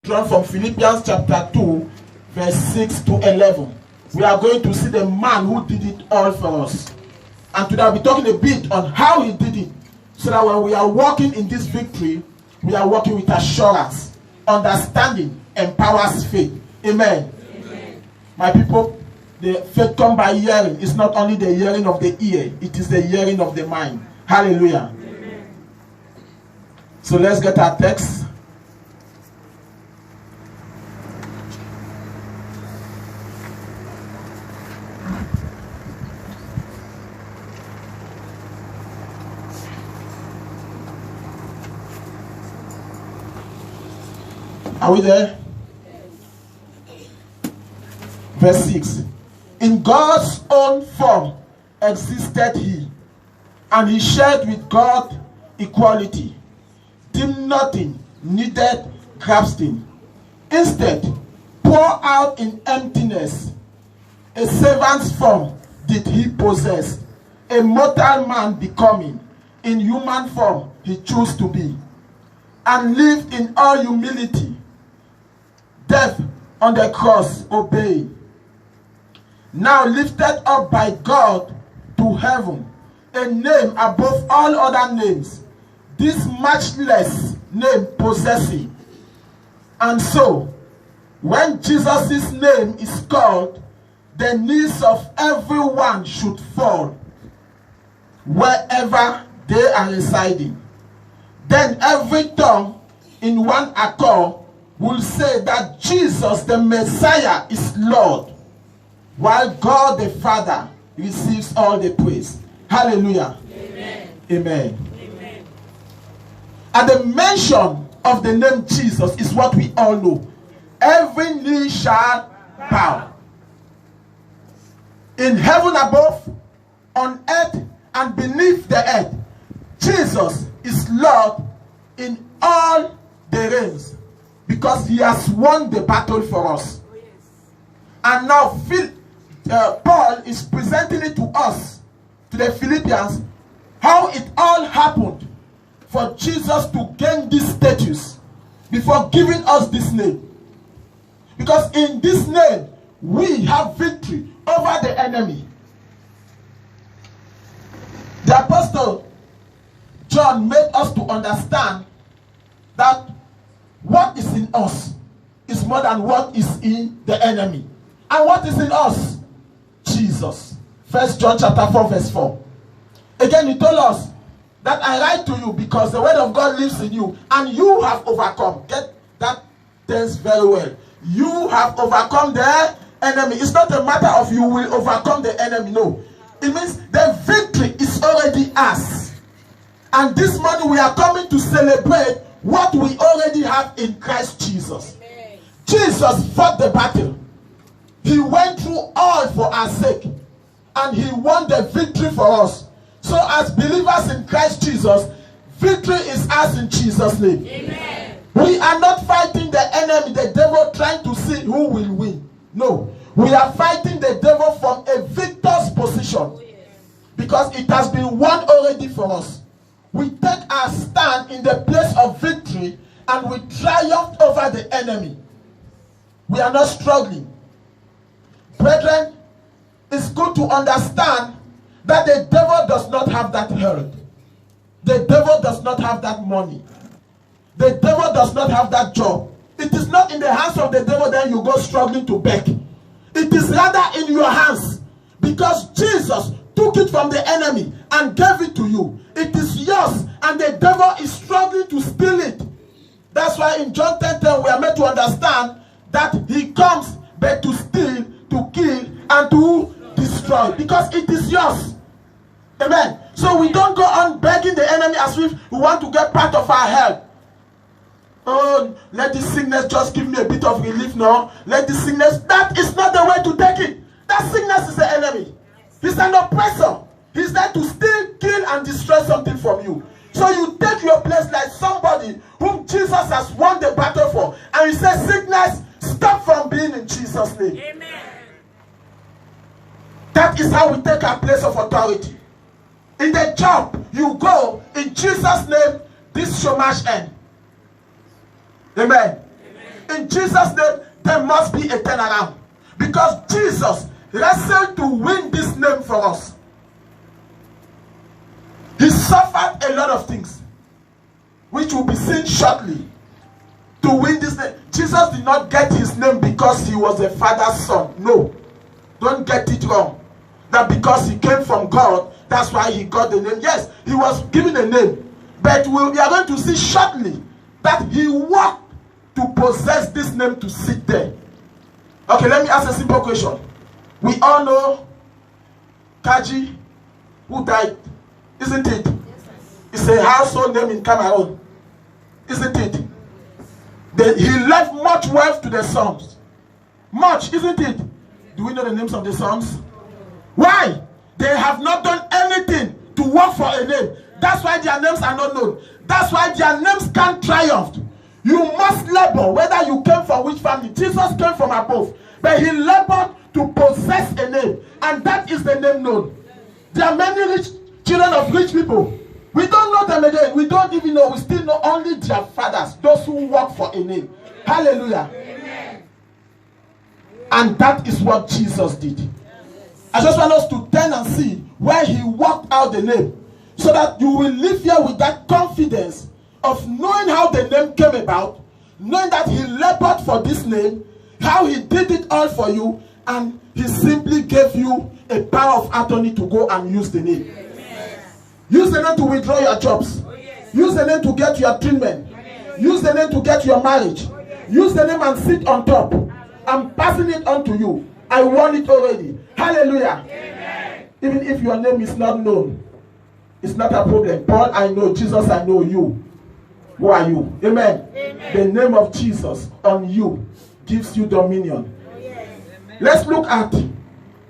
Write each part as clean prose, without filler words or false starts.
from Philippians chapter 2, verse 6 to 11. We are going to see the man who did it all for us. And today I'll be talking a bit on how he did it, so that when we are walking in this victory, we are walking with assurance. Understanding empowers faith. Amen. Amen. My people, the faith comes by hearing. It's not only the hearing of the ear, it is the hearing of the mind. Hallelujah. Amen. So let's get our text. Are we there? Verse 6. In God's own form existed he, and he shared with God equality, deemed nothing, needed grasping. Instead, pour out in emptiness, a servant's form did he possess, a mortal man becoming, in human form he chose to be, and lived in all humility, death on the cross obeyed. Now lifted up by God to heaven, a name above all other names, this matchless name possessing. And so, when Jesus' name is called, the knees of everyone should fall, wherever they are residing. Then every tongue in one accord will say that Jesus the Messiah is Lord, while God the Father receives all the praise. Hallelujah. Amen. Amen. Amen. At the mention of the name Jesus is what we all know. Every knee shall bow. In heaven above, on earth, and beneath the earth, Jesus is Lord in all the realms, because he has won the battle for us. And now Paul is presenting it to us, to the Philippians, how it all happened for Jesus to gain this status before giving us this name. Because in this name, we have victory over the enemy. The Apostle John made us to understand that what is in us is more than what is in the enemy. And what is in us? Jesus. 1 John chapter 4 verse 4. Again, he told us that I write to you because the word of God lives in you and you have overcome. Get that tense very well. You have overcome the enemy. It's not a matter of you will overcome the enemy. No. It means the victory is already ours. And this morning we are coming to celebrate what we already have in Christ Jesus. Amen. Jesus fought the battle. He went through all for our sake. And he won the victory for us. So as believers in Christ Jesus, victory is ours in Jesus' name. Amen. We are not fighting the enemy, the devil, trying to see who will win. No. We are fighting the devil from a victor's position. Because it has been won already for us. We take our stand in the place of victory and we triumph over the enemy. We are not struggling. Brethren, it's good to understand that the devil does not have that health. The devil does not have that money. The devil does not have that job. It is not in the hands of the devil then you go struggling to beg. It is rather in your hands, because Jesus took it from the enemy and gave it to you. It is yours and the devil is struggling to steal it. That's why in John 10:10 we are made to understand that he comes but to steal, to kill, and to destroy, because it is yours. Amen. So we don't go on begging the enemy as if we want to get part of our help. Oh, let this sickness just give me a bit of relief now. Let this sickness, that is not the way to take it. That sickness is the enemy. He's an oppressor. He's there to steal, kill, and destroy something from you. So you take your place like somebody whom Jesus has won the battle for. And you say, sickness, stop from being in Jesus' name. Amen. That is how we take our place of authority. In the job, you go, in Jesus' name, this shall march end. Amen. Amen. In Jesus' name, there must be a turnaround. Because Jesus wrestled to win this name for us. He suffered a lot of things, which will be seen shortly, to win this name. Jesus did not get his name because he was a father's son. No. Don't get it wrong. That because he came from God, that's why he got the name. Yes, he was given a name. But we are going to see shortly that he worked to possess this name to sit there. Okay, let me ask a simple question. We all know Kaji, who died, isn't it? It's a household name in Cameroon, isn't it? He left much wealth to the sons. Much, isn't it? Do we know the names of the sons? Why? They have not done anything to work for a name. That's why their names are not known. That's why their names can't triumph. You must labor, whether you came from which family. Jesus came from above, but he labored to possess a name, and that is the name known. There are many rich children of rich people. We don't know them again. We don't even know. We still know only their fathers, those who work for a name. Hallelujah. Amen. And that is what Jesus did. I just want us to turn and see where he worked out the name, so that you will live here with that confidence of knowing how the name came about, knowing that he labored for this name, how he did it all for you, and he simply gave you a power of attorney to go and use the name. Use the name to withdraw your jobs. Use the name to get your treatment. Use the name to get your marriage. Use the name and sit on top. I'm passing it on to you. I want it already. Hallelujah. Amen. Even if your name is not known, it's not a problem. Paul, I know. Jesus, I know you. Who are you? Amen. Amen. The name of Jesus on you gives you dominion. Let's look at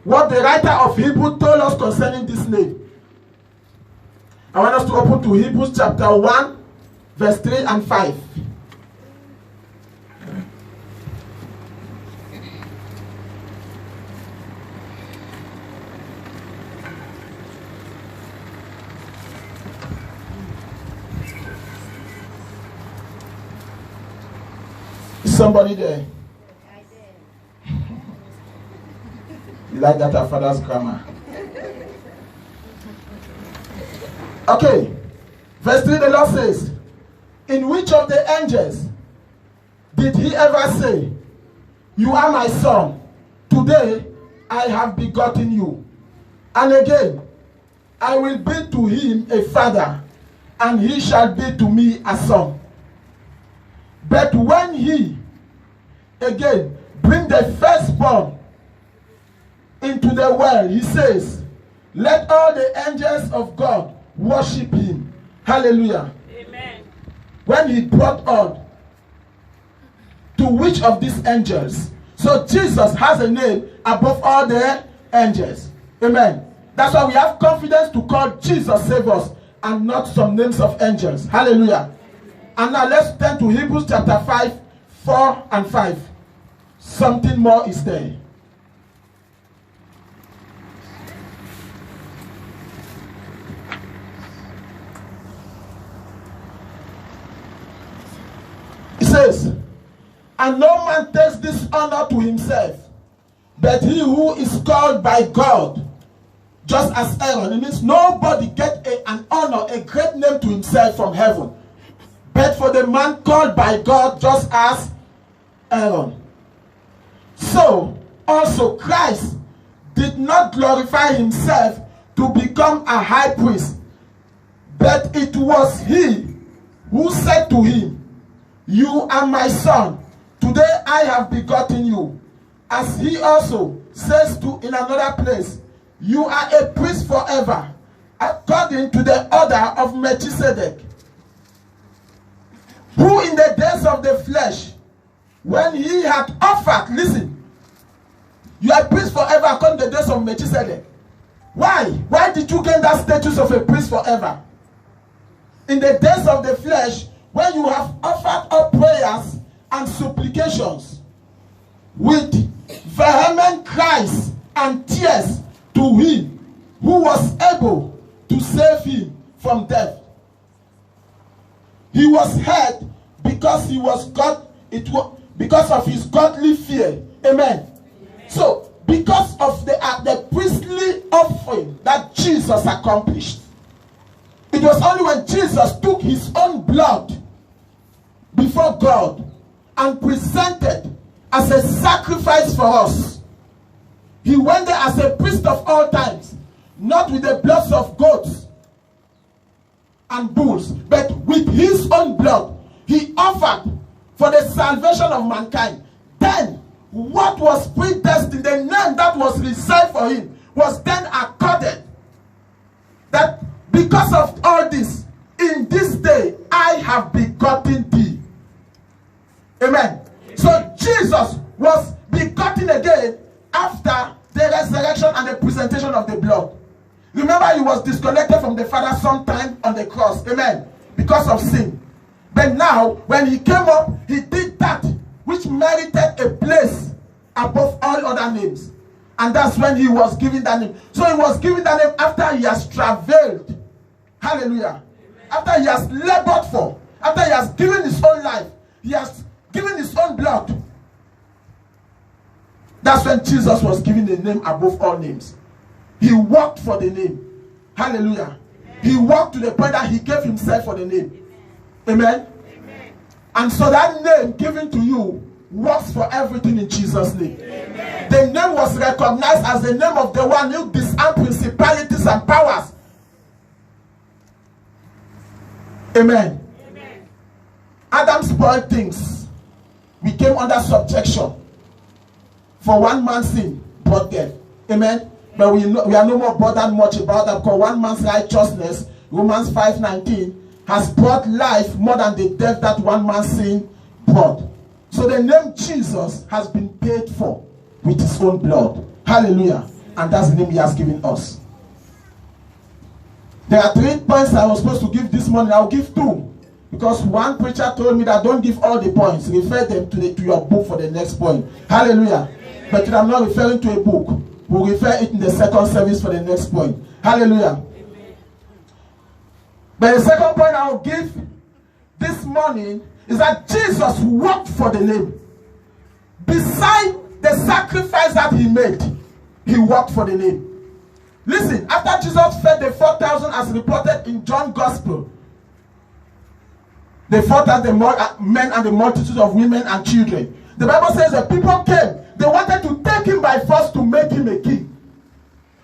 what the writer of Hebrews told us concerning this name. I want us to open to Hebrews chapter 1, verse 3 and 5. Is somebody there? You like that our father's grammar? Okay, verse 3, the Lord says, in which of the angels did he ever say, you are my son, today I have begotten you? And again, I will be to him a father, and he shall be to me a son. But when he, again, bring the firstborn into the world, he says, let all the angels of God worship him. Hallelujah. Amen. When he brought on, to which of these angels? So Jesus has a name above all the angels. Amen. That's why we have confidence to call Jesus save us and not some names of angels. Hallelujah. And now let's turn to Hebrews chapter 5, 4 and 5. Something more is there. It says, and no man takes this honor to himself, but he who is called by God, just as Aaron. It means nobody gets an honor, a great name to himself from heaven, but for the man called by God, just as Aaron. So also Christ did not glorify himself to become a high priest, but it was he who said to him, you are my son, today I have begotten you. As he also says to in another place, you are a priest forever, according to the order of Melchizedek, who in the days of the flesh, when he had offered, listen, you are a priest forever according to the days of Melchizedek. Why? Why did you gain that status of a priest forever? In the days of the flesh, when you have offered up prayers and supplications with vehement cries and tears to him who was able to save him from death. He was heard because he was God. because of his godly fear. Amen. So, because of the priestly offering that Jesus accomplished, it was only when Jesus took his own blood before God and presented as a sacrifice for us. He went there as a priest of all times, not with the bloods of goats and bulls, but with his own blood. He offered for the salvation of mankind. Then, what was predestined, the name that was reserved for him, was then accorded. That because of all this, in this day, I have begotten thee. Amen. So Jesus was begotten again after the resurrection and the presentation of the blood. Remember, he was disconnected from the Father sometime on the cross. Amen. Because of sin. But now, when he came up, he did that which merited a place above all other names. And that's when he was given that name. So he was given that name after he has traveled. Hallelujah. After he has labored for. After he has given his own life. He has given his own blood. That's when Jesus was given the name above all names. He worked for the name. Hallelujah. He worked to the point that he gave himself for the name. Amen. And so that name given to you works for everything in Jesus' name. Amen. The name was recognized as the name of the one who disarmed principalities and powers. Amen. Amen. Adam spoiled things. We came under subjection. For one man's sin brought death. Amen. But we are no more bothered much about that, because one man's righteousness, Romans 5:19, has brought life more than the death that one man's sin brought. So the name Jesus has been paid for with his own blood. Hallelujah. And that's the name he has given us. There are 3 points I was supposed to give this morning. I'll give 2. Because one preacher told me that don't give all the points. Refer them to your book for the next point. Hallelujah. But I'm not referring to a book. We'll refer it in the second service for the next point. Hallelujah. But the second point I'll give this morning is that Jesus worked for the name. Beside the sacrifice that he made, he worked for the name. Listen, after Jesus fed the 4,000 as reported in John's Gospel, they fought at the men and the multitude of women and children. The Bible says the people came. They wanted to take him by force to make him a king.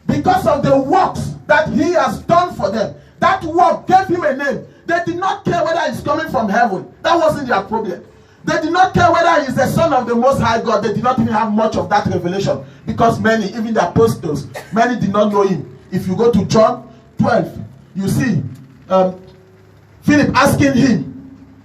Because of the works that he has done for them. That work gave him a name. They did not care whether he's coming from heaven. That wasn't their problem. They did not care whether he's the son of the Most High God. They did not even have much of that revelation. Because many, even the apostles, many did not know him. If you go to John 12, you see Philip asking him,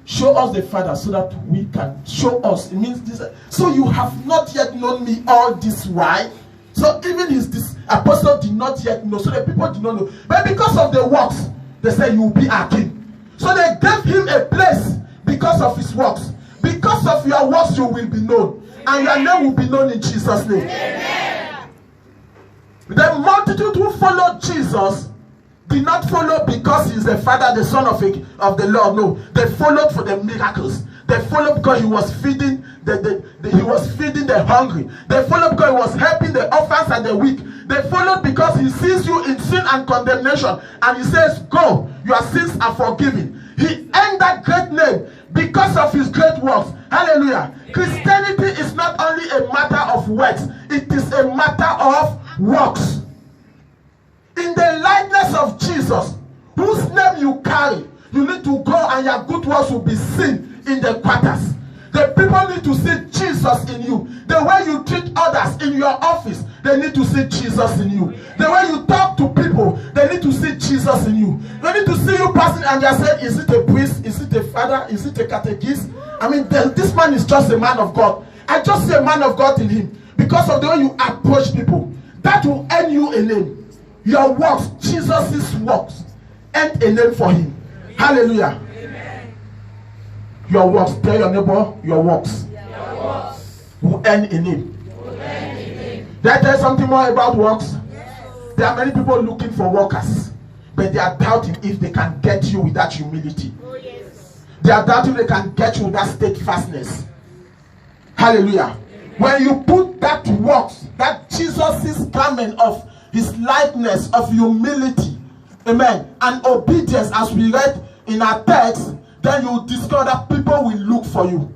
show us the Father so that we can show us. It means this. So you have not yet known me all this while. So even this apostle did not yet know. So the people did not know. But because of the works, they said you will be our king. So they gave him a place because of his works. Because of your works you will be known. And your name will be known in Jesus' name. Amen. The multitude who followed Jesus did not follow because he's the Father, the Son of the Lord. No, they followed for the miracles. They followed because he was feeding the hungry. They followed because he was helping the orphans and the weak. They followed because he sees you in sin and condemnation, and he says, "Go, your sins are forgiven." He earned that great name because of his great works. Hallelujah. Christianity is not only a matter of works; it is a matter of works. In the likeness of Jesus, whose name you carry, you need to go and your good works will be seen in the quarters. The people need to see Jesus in you. The way you treat others in your office, they need to see Jesus in you. The way you talk to people, they need to see Jesus in you. They need to see you passing and they say, is it a priest? Is it a father? Is it a catechist? I mean, this man is just a man of God. I just see a man of God in him. Because of the way you approach people, that will earn you a name. Your works, Jesus' works, earned a name for him. Hallelujah. Amen. Your works, tell your neighbor, your works will earn a name. Did I tell you something more about works? Yes. There are many people looking for workers, but they are doubting if they can get you with that humility. Oh, yes. They are doubting if they can get you with that steadfastness. Hallelujah. When you put that works, that Jesus' garment of his likeness, of humility, amen, and obedience, as we read in our text, then you discover that people will look for you.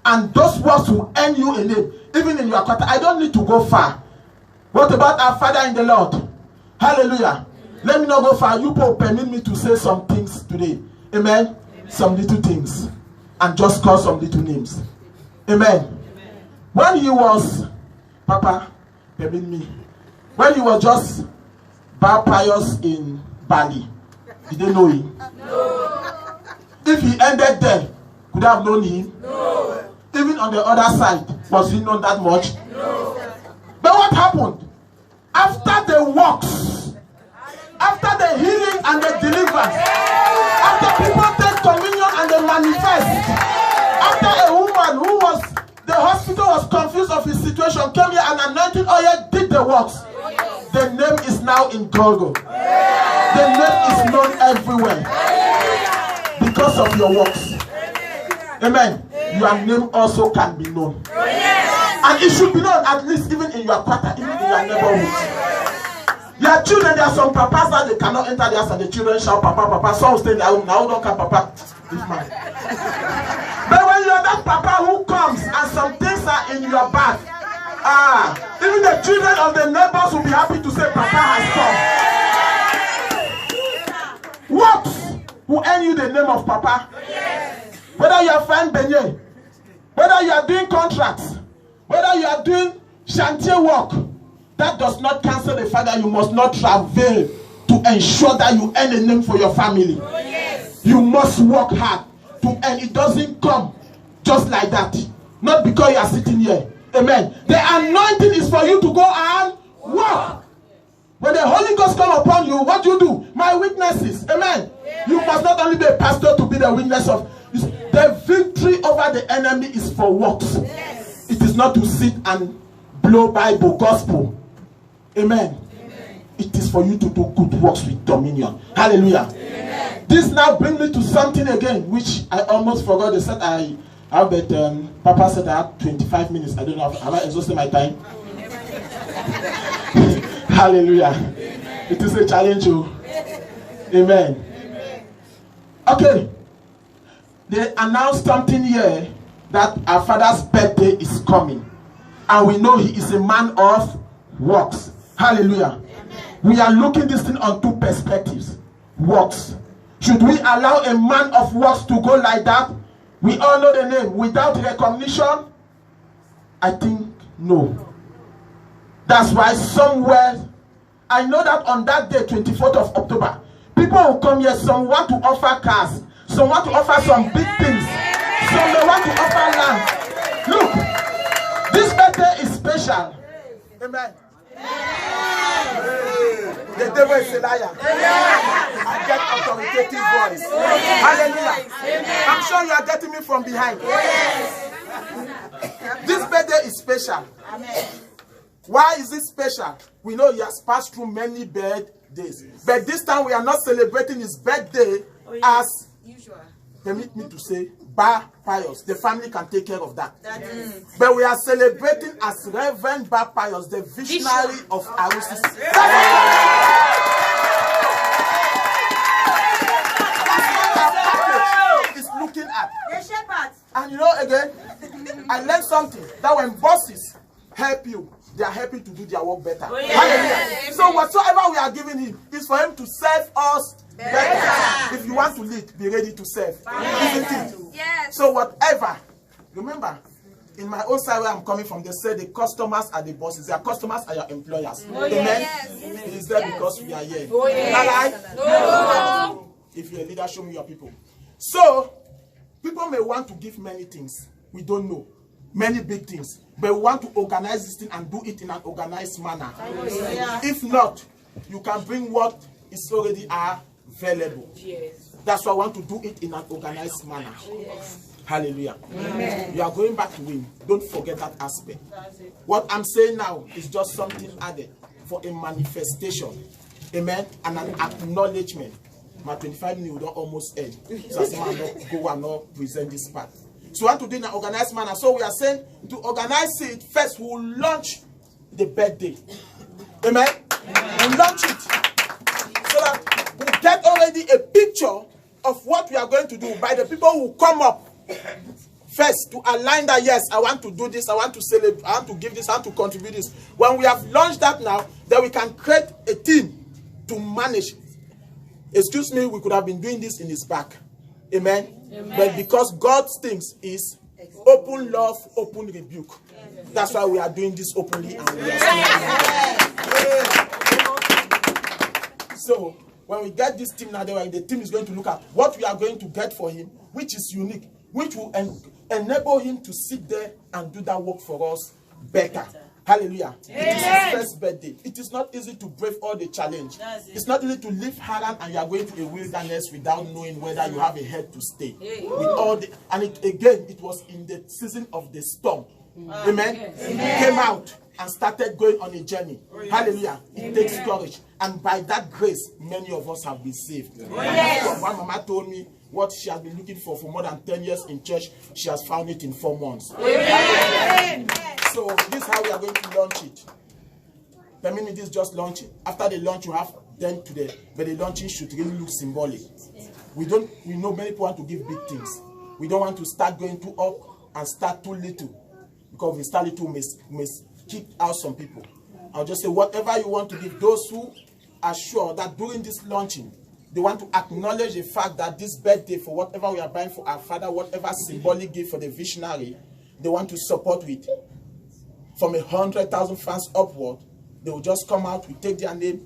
And those works will earn you a name, even in your quarter. I don't need to go far. What about our Father in the Lord? Hallelujah. Let me not go far. You will permit me to say some things today. Amen. Some little things. And just call some little names. Amen. When he was, Papa, permit me. When he was just Bar Pius in Bali, did they know him? No. If he ended there, could I have known him? No. Even on the other side, was he known that much? No. But what happened? After the works, after the healing and the deliverance, after people take communion and they manifest, after a woman who was, the hospital was confused of his situation, came here and anointed oil, did the works. The name is now in Golgo. The name is known everywhere because of your works. Amen. Your name also can be known. And it should be known at least even in your quarter, even in your neighborhood. Your children, there are some papas that they cannot enter their house and the children shout, Papa, Papa. Some stay in their home. Now don't come, Papa. It's mine. But when you're that Papa who comes and some things are in your back, even the children of the neighbors will be happy to say, Papa has come. Works will earn you the name of Papa. Whether you are fine Benye, whether you are doing contracts, whether you are doing chantier work, that does not cancel the fact that you must not travail to ensure that you earn a name for your family. You must work hard to earn. It doesn't come just like that. Not because you are sitting here. Amen. The anointing is for you to go and work. When the Holy Ghost come upon you, what do? My witnesses. Amen. You must not only be a pastor to be the witness of. The victory over the enemy is for works. It is not to sit and blow Bible, gospel. Amen. It is for you to do good works with dominion. Hallelujah. Amen. This now brings me to something again, which I almost forgot. They said I have that. Papa said I have 25 minutes. I don't know. Have I exhausted my time? Hallelujah. Amen. It is a challenge. Amen. Okay. They announced something here that our Father's birthday is coming. And we know he is a man of works. Hallelujah. Amen. We are looking this thing on two perspectives. Works. Should we allow a man of works to go like that? We all know the name. Without recognition? I think no. That's why somewhere, I know that on that day, 24th of October, people will come here, some want to offer cars, some want to offer some big things, some they want to offer land. Look, this birthday is special. Amen. The devil is a liar. I get authoritative voice. Hallelujah. I'm sure you are getting me from behind. This birthday is special. Why is it special? We know he has passed through many birthdays. But this time we are not celebrating his birthday as usual. Permit me to say, Bar Pius. The family can take care of that. But we are celebrating as Reverend Bar Pius, the visionary of Arusi. That's what our package is looking at. And you know, again, I learned something, that when bosses help you, they are helping to do their work better. Hallelujah. So whatsoever we are giving him is for him to serve us better. If you want to lead, be ready to serve. Isn't it? Yes. So whatever, remember, in my own side where I'm coming from, they say the customers are the bosses. Their customers are your employers. Amen? Yes. It is there because we are here. No. If you're a leader, show me your people. So, people may want to give many things. We don't know. Many big things. But we want to organize this thing and do it in an organized manner. If not, you can bring what is already available. That's why I want to do it in an organized manner. Hallelujah. Amen. You are going back to win. Don't forget that aspect. What I'm saying now is just something added for a manifestation. Amen. And an acknowledgement. My 25 minutes will almost end. So as I not go and not present this part. So we want to do in an organized manner. So we are saying to organize it, first we will launch the birthday. Amen? We'll launch it. So that we get already a picture of what we are going to do by the people who come up first to align that, yes, I want to do this, I want to celebrate, I want to give this, I want to contribute this. When we have launched that now, then we can create a team to manage. Excuse me, we could have been doing this in his back. Amen? Amen. But because God's things is open love, open rebuke. That's why we are doing this openly. And we are so when we get this team now, the team is going to look at what we are going to get for him, which is unique, which will enable him to sit there and do that work for us better. Hallelujah. Amen. It is his first birthday. It is not easy to brave all the challenge. It's not easy to leave Haran and you are going to a wilderness without knowing whether you have a head to stay. With all the, and it was in the season of the storm. Amen. Yes. He came out and started going on a journey. Hallelujah. It takes courage. And by that grace, many of us have been saved. Yes. One mama told me what she has been looking for more than 10 years in church, she has found it in 4 months. Amen. So this is how we are going to launch it. The minute is just launching. After the launch, you have then to the, but the launching should really look symbolic. We know many people want to give big things. We don't want to start going too up and start too little. Because if we start little, may keep out some people. I'll just say whatever you want to give, those who are sure that during this launching, they want to acknowledge the fact that this birthday, for whatever we are buying for our father, whatever symbolic gift for the visionary, they want to support with. From 100,000 fans upward, they will just come out, we take their name,